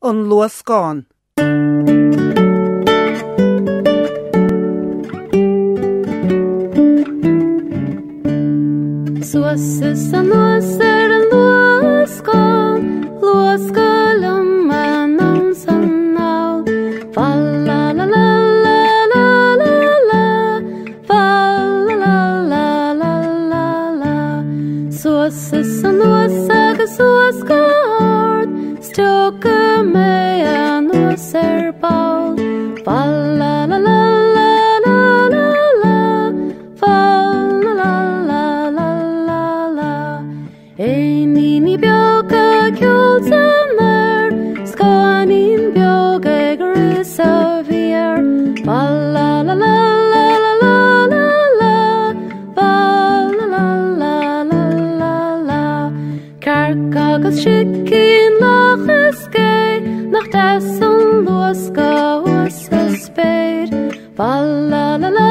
an luascán. Suas is an luascán, luascálum anam sanál. Fa la la la la la la la, fa la la la la la la. Suas is an luascard, stoka me an luasarbal. Fa la la la la la la la, fa la la la la la la. Einini bioga kjolsaner, skanin bioga grisavier. Fa la la la la la la la la, fa la la la la la la. Karkagas shikin lacheske, nach dessen luasga was a spade. Fa la la la